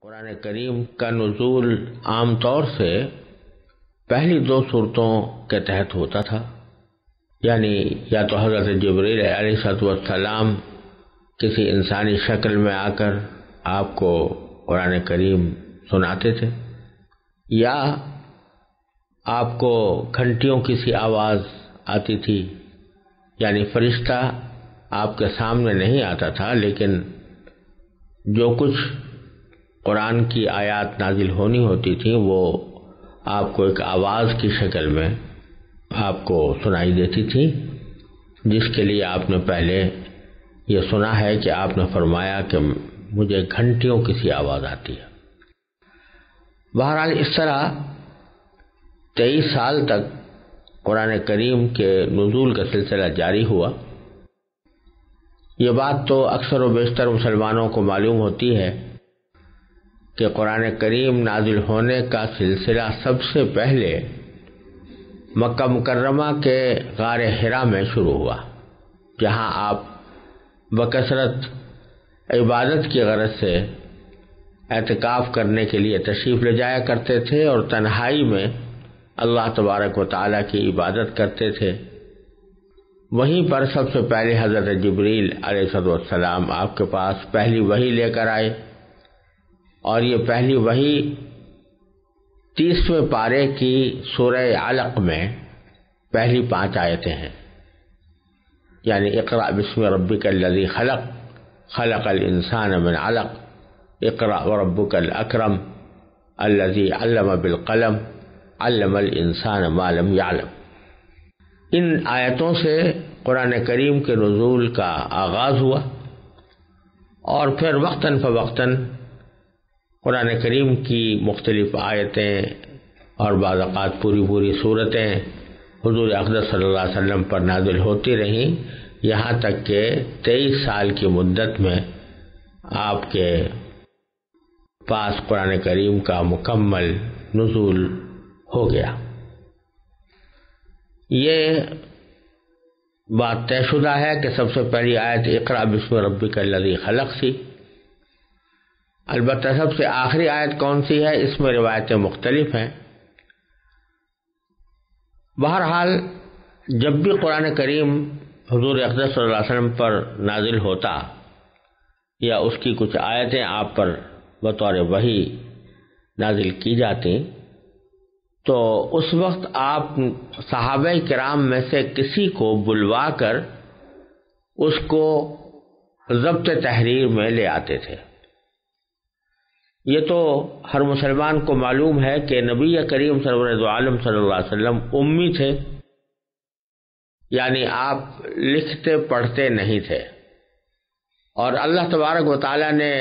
قرآن کریم کا نزول عام طور سے پہلی دو صورتوں کے تحت ہوتا تھا، یعنی یا تو حضرت جبریل علیہ السلام کسی انسانی شکل میں آ کر آپ کو قرآن کریم سناتے تھے، یا آپ کو گھنٹیوں کی سی آواز آتی تھی، یعنی فرشتہ آپ کے سامنے نہیں آتا تھا، لیکن جو کچھ قرآن کی آیات نازل ہونی ہوتی تھی وہ آپ کو ایک آواز کی شکل میں آپ کو سنائی دیتی تھی، جس کے لیے آپ نے پہلے یہ سنا ہے کہ آپ نے فرمایا کہ مجھے گھنٹیوں کی سی آواز آتی ہے۔ بہرحال اس طرح 23 سال تک قرآن کریم کے نزول کا سلسلہ جاری ہوا۔ یہ بات تو اکثر و بیشتر مسلمانوں کو معلوم ہوتی ہے کہ قرآن کریم نازل ہونے کا سلسلہ سب سے پہلے مکہ مکرمہ کے غار حرا میں شروع ہوا، جہاں آپ بکثرت عبادت کی غرض سے اعتکاف کرنے کے لیے تشریف لے جایا کرتے تھے اور تنہائی میں اللہ تبارک و تعالیٰ کی عبادت کرتے تھے۔ وہیں پر سب سے پہلے حضرت جبریل علیہ السلام آپ کے پاس پہلی وحی لے کر آئے، اور یہ پہلی وحی 30ویں پارے کی سورہ علق میں پہلی 5 آیتیں ہیں، یعنی اقرأ بسم ربک الذی خلق خلق الانسان من علق اقرأ وربک الاکرم الذی علم بالقلم علم الانسان ما لم یعلم۔ ان آیتوں سے قرآن کریم کے نزول کا آغاز ہوا، اور پھر وقتاً فوقتاً قرآن کریم کی مختلف آیتیں اور بعض اوقات پوری صورتیں حضور اقدس صلی اللہ علیہ وسلم پر نازل ہوتی رہیں، یہاں تک کہ 23 سال کی مدت میں آپ کے پاس قرآن کریم کا مکمل نزول ہو گیا۔ یہ بات طے شدہ ہے کہ سب سے پہلی آیت اقرأ بسم ربک الذی خلق تھی۔ البتہ سب سے آخری آیت کون سی ہے، اس میں روایتیں مختلف ہیں۔ بہرحال جب بھی قرآن کریم حضور اقدس صلی اللہ علیہ وسلم پر نازل ہوتا یا اس کی کچھ آیتیں آپ پر بطور وحی نازل کی جاتی، تو اس وقت آپ صحابہ کرام میں سے کسی کو بلوا کر اس کو ضبط تحریر میں لے آتے تھے۔ یہ تو ہر مسلمان کو معلوم ہے کہ نبی کریم سرور عالم صلی اللہ علیہ وسلم امی تھے، یعنی آپ لکھتے پڑھتے نہیں تھے، اور اللہ تبارک و تعالیٰ نے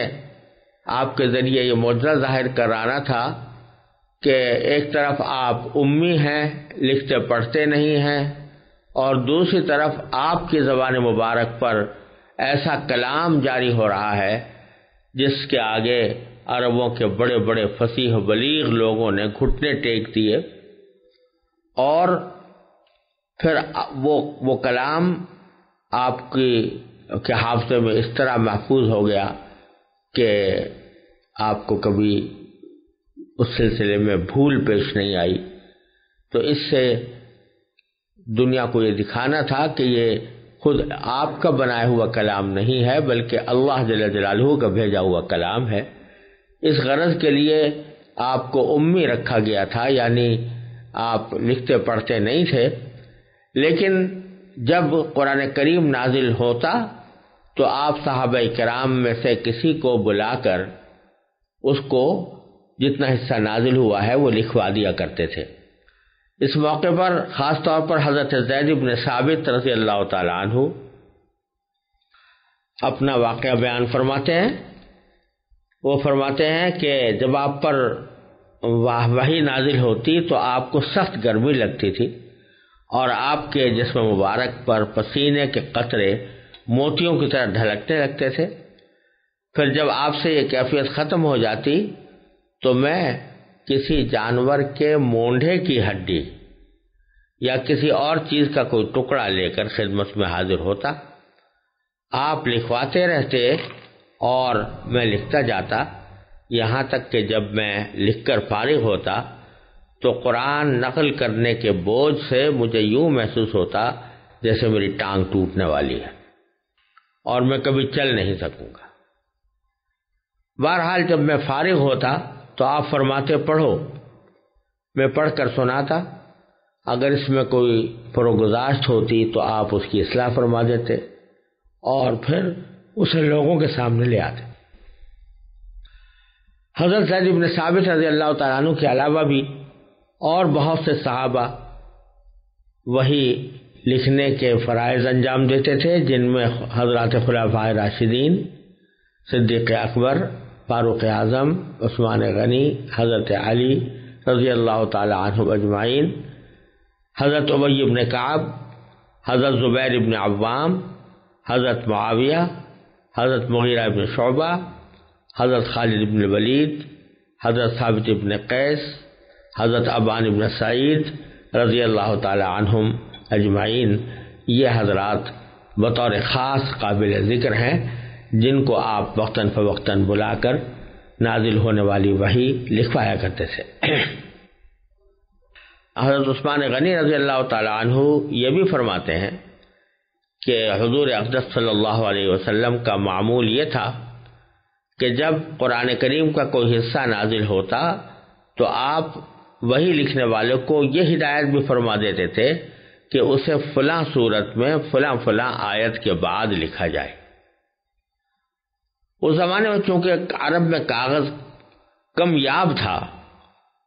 آپ کے ذریعے یہ معجزہ ظاہر کرانا تھا کہ ایک طرف آپ امی ہیں، لکھتے پڑھتے نہیں ہیں، اور دوسری طرف آپ کی زبان مبارک پر ایسا کلام جاری ہو رہا ہے جس کے آگے عربوں کے بڑے بڑے فصیح و بلیغ لوگوں نے گھٹنے ٹیک دیے، اور پھر وہ کلام آپ کے حافظے میں اس طرح محفوظ ہو گیا کہ آپ کو کبھی اس سلسلے میں بھول پیش نہیں آئی۔ تو اس سے دنیا کو یہ دکھانا تھا کہ یہ خود آپ کا بنایا ہوا کلام نہیں ہے، بلکہ اللہ جل جلالہ کا بھیجا ہوا کلام ہے۔ اس غرض کے لیے آپ کو امی رکھا گیا تھا، یعنی آپ لکھتے پڑھتے نہیں تھے، لیکن جب قرآن کریم نازل ہوتا تو آپ صحابہ کرام میں سے کسی کو بلا کر اس کو جتنا حصہ نازل ہوا ہے وہ لکھوا دیا کرتے تھے۔ اس موقع پر خاص طور پر حضرت زید بن ثابت رضی اللہ تعالی عنہ اپنا واقعہ بیان فرماتے ہیں۔ وہ فرماتے ہیں کہ جب آپ پر وحی نازل ہوتی تو آپ کو سخت گرمی لگتی تھی، اور آپ کے جسم مبارک پر پسینے کے قطرے موتیوں کی طرح ڈھلکنے لگتے تھے۔ پھر جب آپ سے یہ کیفیت ختم ہو جاتی تو میں کسی جانور کے مونڈھے کی ہڈی یا کسی اور چیز کا کوئی ٹکڑا لے کر خدمت میں حاضر ہوتا، آپ لکھواتے رہتے اور میں لکھتا جاتا، یہاں تک کہ جب میں لکھ کر فارغ ہوتا تو قرآن نقل کرنے کے بوجھ سے مجھے یوں محسوس ہوتا جیسے میری ٹانگ ٹوٹنے والی ہے اور میں کبھی چل نہیں سکوں گا۔ بہرحال جب میں فارغ ہوتا تو آپ فرماتے پڑھو، میں پڑھ کر سناتا، اگر اس میں کوئی فروگزاشت ہوتی تو آپ اس کی اصلاح فرما دیتے اور پھر اسے لوگوں کے سامنے لے آتے۔ حضرت زید بن ثابت رضی اللہ تعالیٰ عنہ کے علاوہ بھی اور بہت سے صحابہ وہی لکھنے کے فرائض انجام دیتے تھے، جن میں حضرات خلفائے راشدین، صدیق اکبر، فاروق اعظم، عثمان غنی، حضرت علی رضی اللہ تعالی عنہ اجمعین، حضرت ابی بن کعب، حضرت زبیر بن عوام، حضرت معاویہ، حضرت مغیرہ بن شعبہ، حضرت خالد بن ولید، حضرت ثابت بن قیس، حضرت ابان بن سعید رضی اللہ تعالی عنہم اجمعین، یہ حضرات بطور خاص قابل ذکر ہیں جن کو آپ وقتاً فوقتاً بلا کر نازل ہونے والی وحی لکھوایا کرتے تھے۔ حضرت عثمان غنی رضی اللہ تعالی عنہ یہ بھی فرماتے ہیں کہ حضور اقدس صلی اللہ علیہ وسلم کا معمول یہ تھا کہ جب قرآن کریم کا کوئی حصہ نازل ہوتا تو آپ وہی لکھنے والوں کو یہ ہدایت بھی فرما دیتے تھے کہ اسے فلاں صورت میں فلاں فلاں آیت کے بعد لکھا جائے۔ اس زمانے میں چونکہ عرب میں کاغذ کم یاب تھا،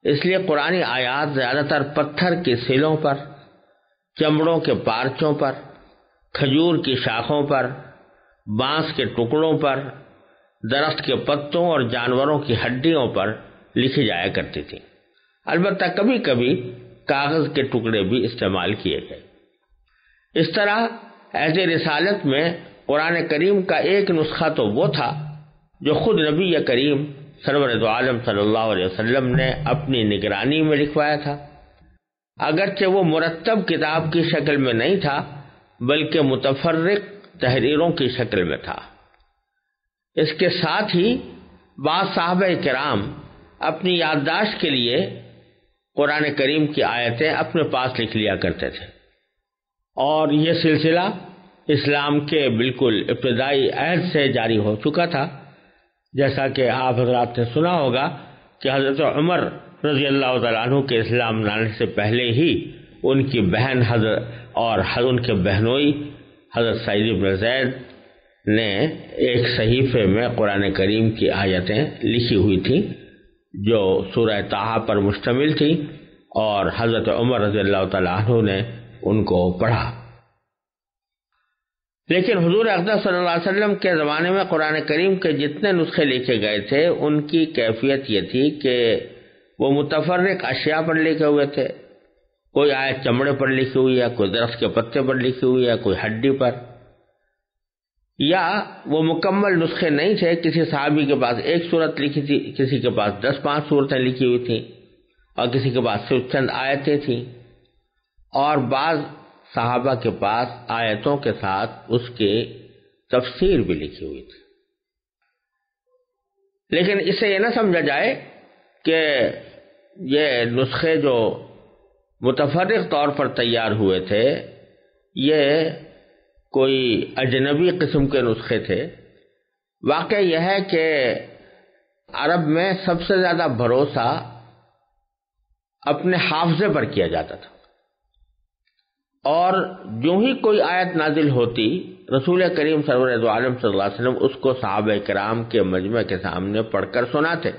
اس لیے قرآنی آیات زیادہ تر پتھر کی سلوں پر، چمڑوں کے پارچوں پر، کھجور کی شاخوں پر، بانس کے ٹکڑوں پر، درخت کے پتوں اور جانوروں کی ہڈیوں پر لکھی جایا کرتی تھی۔ البتہ کبھی کبھی کاغذ کے ٹکڑے بھی استعمال کیے گئے۔ اس طرح عہد رسالت میں قرآن کریم کا ایک نسخہ تو وہ تھا جو خود نبی کریم سرور دو عالم صلی اللہ علیہ وسلم نے اپنی نگرانی میں لکھوایا تھا، اگرچہ وہ مرتب کتاب کی شکل میں نہیں تھا بلکہ متفرق تحریروں کی شکل میں تھا۔ اس کے ساتھ ہی بعض صحابہ کرام اپنی یادداشت کے لیے قرآن کریم کی آیتیں اپنے پاس لکھ لیا کرتے تھے، اور یہ سلسلہ اسلام کے بالکل ابتدائی عہد سے جاری ہو چکا تھا۔ جیسا کہ آپ حضرات نے سنا ہوگا کہ حضرت عمر رضی اللہ تعالیٰ عنہ کے اسلام لانے سے پہلے ہی ان کی بہن حضرت اور ان کے بہنوئی حضرت سعید بن زید نے ایک صحیفے میں قرآن کریم کی آیتیں لکھی ہوئی تھیں جو سورہ طٰہٰ پر مشتمل تھی، اور حضرت عمر رضی اللہ تعالیٰ عنہ نے ان کو پڑھا۔ لیکن حضور اقدس صلی اللہ علیہ وسلم کے زمانے میں قرآن کریم کے جتنے نسخے لکھے گئے تھے ان کی کیفیت یہ تھی کہ وہ متفرق اشیاء پر لکھے ہوئے تھے۔ کوئی آیت چمڑے پر لکھی ہوئی ہے، کوئی درخت کے پتے پر لکھی ہوئی ہے، کوئی ہڈی پر، یا وہ مکمل نسخے نہیں تھے۔ کسی صحابی کے پاس ایک صورت لکھی تھی، کسی کے پاس 10-5 صورتیں لکھی ہوئی تھیں، اور کسی کے پاس صرف چند آیتیں تھیں، اور بعض صحابہ کے پاس آیتوں کے ساتھ اس کی تفسیر بھی لکھی ہوئی تھی۔ لیکن اس سے یہ نہ سمجھا جائے کہ یہ نسخے جو متفرق طور پر تیار ہوئے تھے یہ کوئی اجنبی قسم کے نسخے تھے۔ واقع یہ ہے کہ عرب میں سب سے زیادہ بھروسہ اپنے حافظے پر کیا جاتا تھا، اور جو ہی کوئی آیت نازل ہوتی رسول کریم سرور دو عالم صلی اللہ علیہ وسلم اس کو صحابہ کرام کے مجمع کے سامنے پڑھ کر سناتے،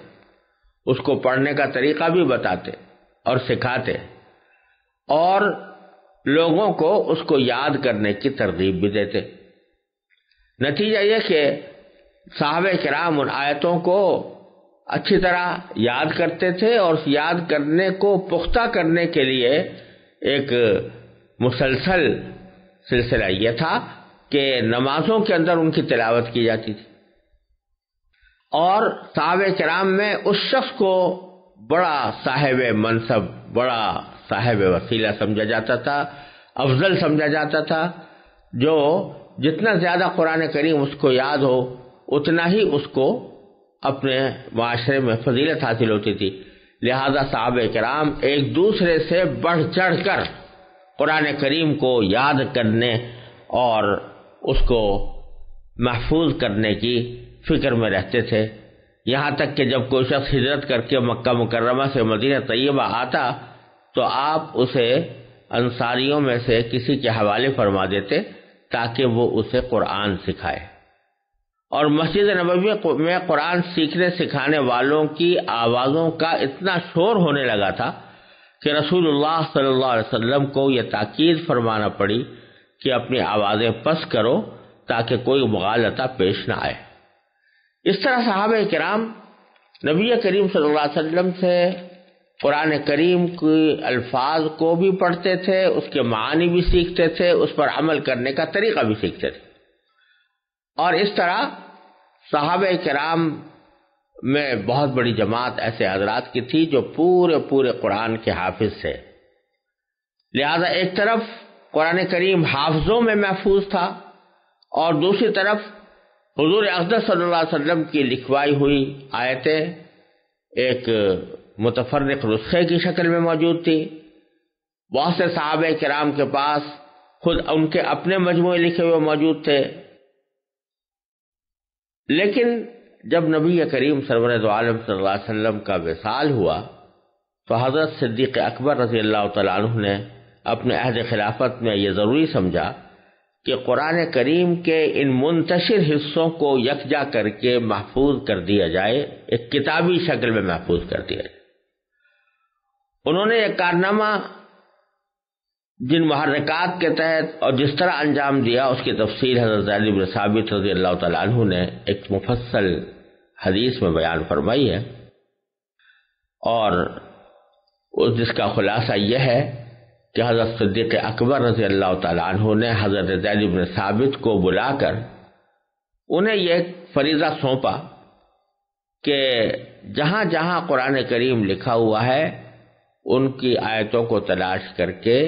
اس کو پڑھنے کا طریقہ بھی بتاتے اور سکھاتے، اور لوگوں کو اس کو یاد کرنے کی ترغیب بھی دیتے۔ نتیجہ یہ کہ صحابہ کرام ان آیتوں کو اچھی طرح یاد کرتے تھے، اور یاد کرنے کو پختہ کرنے کے لیے ایک مسلسل سلسلہ یہ تھا کہ نمازوں کے اندر ان کی تلاوت کی جاتی تھی، اور صحابہ کرام میں اس شخص کو بڑا صاحب منصب، بڑا صاحب وسیلہ سمجھا جاتا تھا، افضل سمجھا جاتا تھا، جو جتنا زیادہ قرآن کریم اس کو یاد ہو اتنا ہی اس کو اپنے معاشرے میں فضیلت حاصل ہوتی تھی، لہذا صحابہ کرام ایک دوسرے سے بڑھ چڑھ کر قرآن کریم کو یاد کرنے اور اس کو محفوظ کرنے کی فکر میں رہتے تھے، یہاں تک کہ جب کوئی شخص ہجرت کر کے مکہ مکرمہ سے مدینہ طیبہ آتا تو آپ اسے انصاریوں میں سے کسی کے حوالے فرما دیتے تاکہ وہ اسے قرآن سکھائے، اور مسجد نبوی میں قرآن سیکھنے سکھانے والوں کی آوازوں کا اتنا شور ہونے لگا تھا کہ رسول اللہ صلی اللہ علیہ وسلم کو یہ تاکید فرمانا پڑی کہ اپنی آوازیں پس کرو تاکہ کوئی مغالطہ پیش نہ آئے۔ اس طرح صحابہ کرام نبی کریم صلی اللہ علیہ وسلم سے قرآن کریم کے الفاظ کو بھی پڑھتے تھے، اس کے معانی بھی سیکھتے تھے، اس پر عمل کرنے کا طریقہ بھی سیکھتے تھے، اور اس طرح صحابہ کرام میں بہت بڑی جماعت ایسے حضرات کی تھی جو پورے قرآن کے حافظ تھے، لہذا ایک طرف قرآن کریم حافظوں میں محفوظ تھا اور دوسری طرف حضور اقدس صلی اللہ علیہ وسلم کی لکھوائی ہوئی آیتیں ایک متفرق نسخے کی شکل میں موجود تھی۔ بہت سے صحابہ کرام کے پاس خود ان کے اپنے مجموعے لکھے ہوئے موجود تھے، لیکن جب نبی کریم سرور دو عالم صلی اللہ علیہ وسلم کا وصال ہوا تو حضرت صدیق اکبر رضی اللہ تعالیٰ عنہ نے اپنے عہد خلافت میں یہ ضروری سمجھا کہ قرآن کریم کے ان منتشر حصوں کو یکجا کر کے محفوظ کر دیا جائے، ایک کتابی شکل میں محفوظ کر دیا جائے۔ انہوں نے یہ کارنامہ جن محرکات کے تحت اور جس طرح انجام دیا اس کی تفصیل حضرت زید بن ثابت رضی اللہ تعالیٰ عنہ نے ایک مفصل حدیث میں بیان فرمائی ہے، اور جس کا خلاصہ یہ ہے کہ حضرت صدیق اکبر رضی اللہ تعالیٰ عنہ نے حضرت زید بن ثابت کو بلا کر انہیں یہ فریضہ سونپا کہ جہاں جہاں قرآن کریم لکھا ہوا ہے ان کی آیتوں کو تلاش کر کے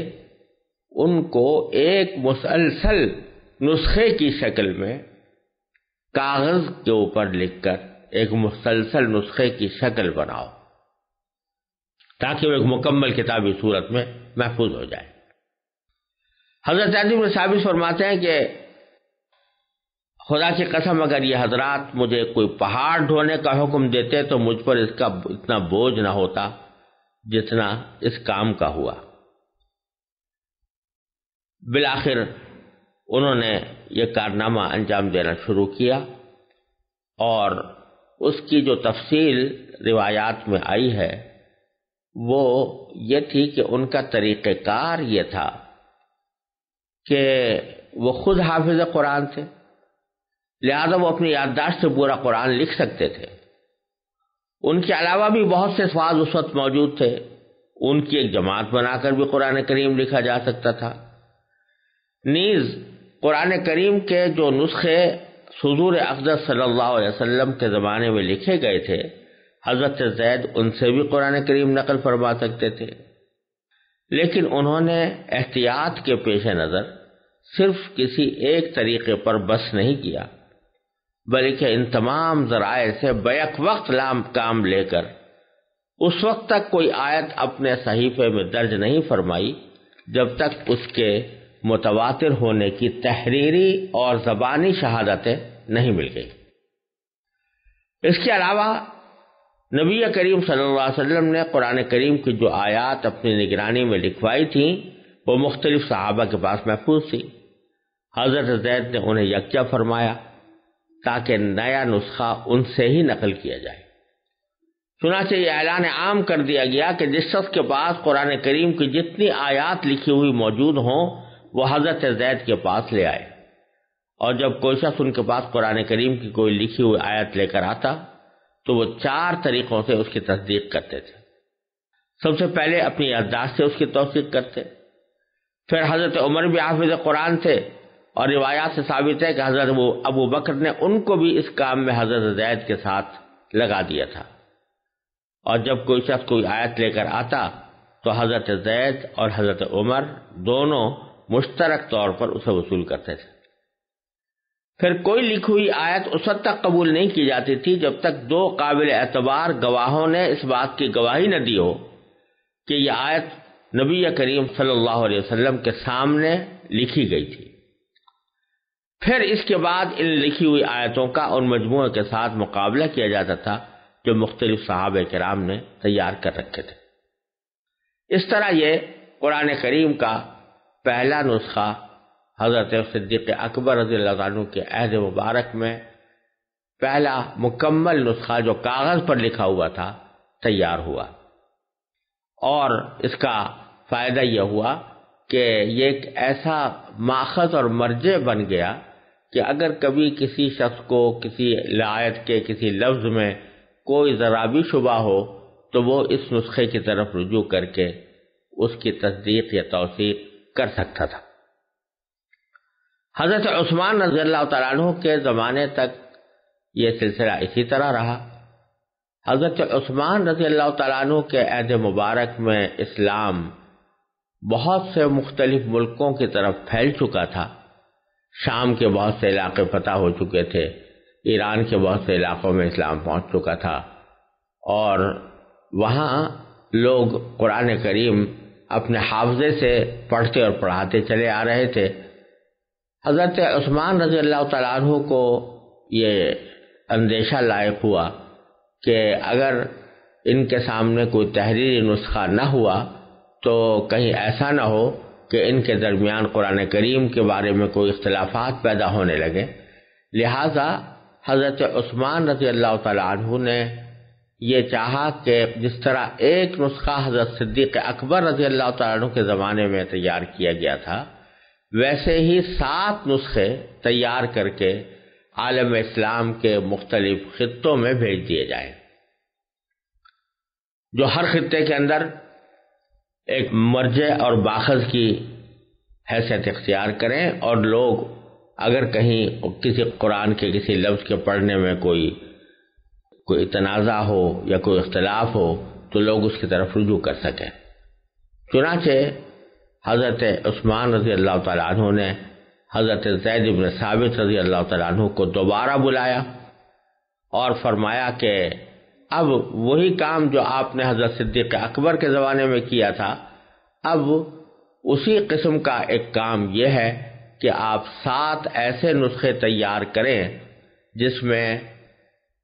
ان کو ایک مسلسل نسخے کی شکل میں کاغذ کے اوپر لکھ کر ایک مسلسل نسخے کی شکل بناؤ تاکہ وہ ایک مکمل کتابی صورت میں محفوظ ہو جائے۔ حضرت زید بن ثابت فرماتے ہیں کہ خدا کی قسم اگر یہ حضرات مجھے کوئی پہاڑ ڈھونے کا حکم دیتے تو مجھ پر اس کا اتنا بوجھ نہ ہوتا جتنا اس کام کا ہوا۔ بالآخر انہوں نے یہ کارنامہ انجام دینا شروع کیا، اور اس کی جو تفصیل روایات میں آئی ہے وہ یہ تھی کہ ان کا طریقہ کار یہ تھا کہ وہ خود حافظ قرآن تھے، لہذا وہ اپنی یادداشت سے پورا قرآن لکھ سکتے تھے۔ ان کے علاوہ بھی بہت سے الفاظ اس وقت موجود تھے، ان کی ایک جماعت بنا کر بھی قرآن کریم لکھا جا سکتا تھا۔ نیز قرآن کریم کے جو نسخے حضور اقدس صلی اللہ علیہ وسلم کے زمانے میں لکھے گئے تھے، حضرت زید ان سے بھی قرآن کریم نقل فرما سکتے تھے، لیکن انہوں نے احتیاط کے پیش نظر صرف کسی ایک طریقے پر بس نہیں کیا، بلکہ ان تمام ذرائع سے بیک وقت کام لے کر اس وقت تک کوئی آیت اپنے صحیفے میں درج نہیں فرمائی جب تک اس کے متواتر ہونے کی تحریری اور زبانی شہادتیں نہیں مل گئی۔ اس کے علاوہ نبی کریم صلی اللہ علیہ وسلم نے قرآن کریم کی جو آیات اپنی نگرانی میں لکھوائی تھیں وہ مختلف صحابہ کے پاس محفوظ تھی۔ حضرت زید نے انہیں یکجا فرمایا تاکہ نیا نسخہ ان سے ہی نقل کیا جائے۔ چنانچہ یہ اعلان عام کر دیا گیا کہ جس شخص کے پاس قرآن کریم کی جتنی آیات لکھی ہوئی موجود ہوں وہ حضرت زید کے پاس لے آئے، اور جب کوئی شخص ان کے پاس قرآن کریم کی کوئی لکھی ہوئی آیت لے کر آتا تو وہ 4 طریقوں سے اس کی تصدیق کرتے تھے۔ سب سے پہلے اپنی یادداشت سے اس کی توثیق کرتے، پھر حضرت عمر بھی حافظ قرآن تھے، اور روایات سے ثابت ہے کہ حضرت ابو بکر نے ان کو بھی اس کام میں حضرت زید کے ساتھ لگا دیا تھا، اور جب کوئی شخص کوئی آیت لے کر آتا تو حضرت زید اور حضرت عمر دونوں مشترک طور پر اسے وصول کرتے تھے۔ پھر کوئی لکھی ہوئی آیت اس وقت تک قبول نہیں کی جاتی تھی جب تک دو قابل اعتبار گواہوں نے اس بات کی گواہی نہ دی ہو کہ یہ آیت نبی کریم صلی اللہ علیہ وسلم کے سامنے لکھی گئی تھی۔ پھر اس کے بعد ان لکھی ہوئی آیتوں کا ان مجموعے کے ساتھ مقابلہ کیا جاتا تھا جو مختلف صحابہ کرام نے تیار کر رکھے تھے۔ اس طرح یہ قرآن کریم کا پہلا نسخہ حضرت صدیق اکبر رضی اللہ عنہ کے عہد مبارک میں پہلا مکمل نسخہ جو کاغذ پر لکھا ہوا تھا تیار ہوا، اور اس کا فائدہ یہ ہوا کہ یہ ایک ایسا ماخذ اور مرجع بن گیا کہ اگر کبھی کسی شخص کو کسی آیت کے کسی لفظ میں کوئی ذرا بھی شبہ ہو تو وہ اس نسخے کی طرف رجوع کر کے اس کی تصدیق یا توثیق کر سکتا تھا۔ حضرت عثمان رضی اللہ تعالیٰ عنہ کے زمانے تک یہ سلسلہ اسی طرح رہا۔ حضرت عثمان رضی اللہ تعالیٰ عنہ کے عہد مبارک میں اسلام بہت سے مختلف ملکوں کی طرف پھیل چکا تھا۔ شام کے بہت سے علاقے فتح ہو چکے تھے، ایران کے بہت سے علاقوں میں اسلام پہنچ چکا تھا، اور وہاں لوگ قرآن کریم اپنے حافظے سے پڑھتے اور پڑھاتے چلے آ رہے تھے۔ حضرت عثمان رضی اللہ تعالیٰ عنہ کو یہ اندیشہ لاحق ہوا کہ اگر ان کے سامنے کوئی تحریری نسخہ نہ ہوا تو کہیں ایسا نہ ہو کہ ان کے درمیان قرآن کریم کے بارے میں کوئی اختلافات پیدا ہونے لگے، لہذا حضرت عثمان رضی اللہ تعالیٰ عنہ نے یہ چاہا کہ جس طرح ایک نسخہ حضرت صدیق اکبر رضی اللہ تعالیٰ عنہ کے زمانے میں تیار کیا گیا تھا، ویسے ہی 7 نسخے تیار کر کے عالم اسلام کے مختلف خطوں میں بھیج دیے جائیں، جو ہر خطے کے اندر ایک مرجع اور باخذ کی حیثیت اختیار کریں، اور لوگ اگر کہیں کسی قرآن کے کسی لفظ کے پڑھنے میں کوئی تنازع ہو یا کوئی اختلاف ہو تو لوگ اس کی طرف رجوع کر سکیں۔ چنانچہ حضرت عثمان رضی اللہ تعالیٰ عنہ نے حضرت زید بن ثابت رضی اللہ تعالیٰ عنہ کو دوبارہ بلایا اور فرمایا کہ اب وہی کام جو آپ نے حضرت صدیق اکبر کے زمانے میں کیا تھا، اب اسی قسم کا ایک کام یہ ہے کہ آپ 7 ایسے نسخے تیار کریں جس میں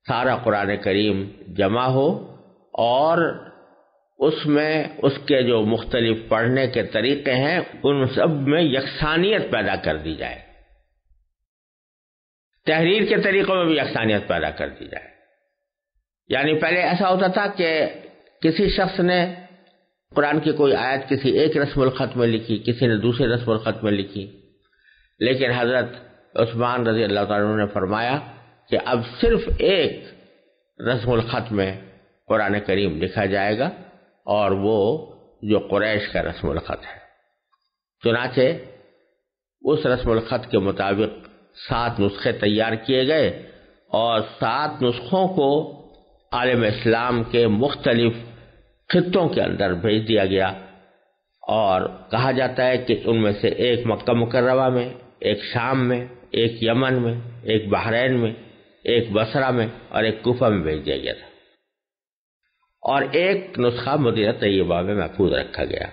سارا قرآن کریم جمع ہو، اور اس میں اس کے جو مختلف پڑھنے کے طریقے ہیں ان سب میں یکسانیت پیدا کر دی جائے، تحریر کے طریقوں میں بھی یکسانیت پیدا کر دی جائے۔ یعنی پہلے ایسا ہوتا تھا کہ کسی شخص نے قرآن کی کوئی آیت کسی ایک رسم الخط میں لکھی، کسی نے دوسرے رسم الخط میں لکھی، لیکن حضرت عثمان رضی اللہ تعالیٰ عنہ نے فرمایا کہ اب صرف ایک رسم الخط میں قرآن کریم لکھا جائے گا، اور وہ جو قریش کا رسم الخط ہے۔ چنانچہ اس رسم الخط کے مطابق 7 نسخے تیار کیے گئے، اور 7 نسخوں کو عالم اسلام کے مختلف خطوں کے اندر بھیج دیا گیا، اور کہا جاتا ہے کہ ان میں سے ایک مکہ مکرمہ میں، ایک شام میں، ایک یمن میں، ایک بحرین میں، ایک بصرہ میں اور ایک کوفہ میں بھیج دیا گیا تھا، اور ایک نسخہ مدینہ طیبہ میں محفوظ رکھا گیا۔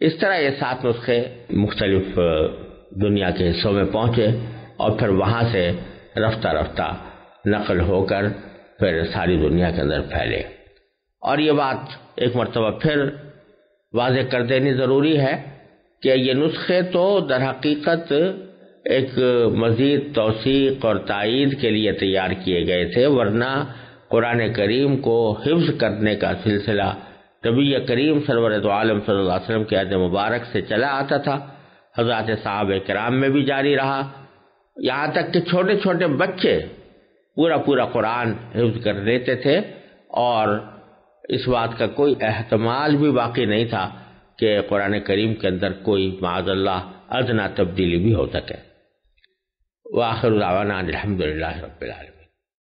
اس طرح یہ 7 نسخے مختلف دنیا کے حصوں میں پہنچے، اور پھر وہاں سے رفتہ رفتہ نقل ہو کر پھر ساری دنیا کے اندر پھیلے۔ اور یہ بات ایک مرتبہ پھر واضح کر دینی ضروری ہے کہ یہ نسخے تو در حقیقت ایک مزید توثیق اور تائید کے لیے تیار کیے گئے تھے، ورنہ قرآن کریم کو حفظ کرنے کا سلسلہ نبی کریم سرور دو عالم صلی اللہ علیہ وسلم کے عہد مبارک سے چلا آتا تھا، حضرات صحابہ کرام میں بھی جاری رہا، یہاں تک کہ چھوٹے چھوٹے بچے پورا قرآن حفظ کر لیتے تھے، اور اس بات کا کوئی احتمال بھی باقی نہیں تھا کہ قرآن کریم کے اندر کوئی معاذ اللہ ادنیٰ تبدیلی بھی ہو سکے۔ وآخر دعوانا الحمدللہ رب العالمین۔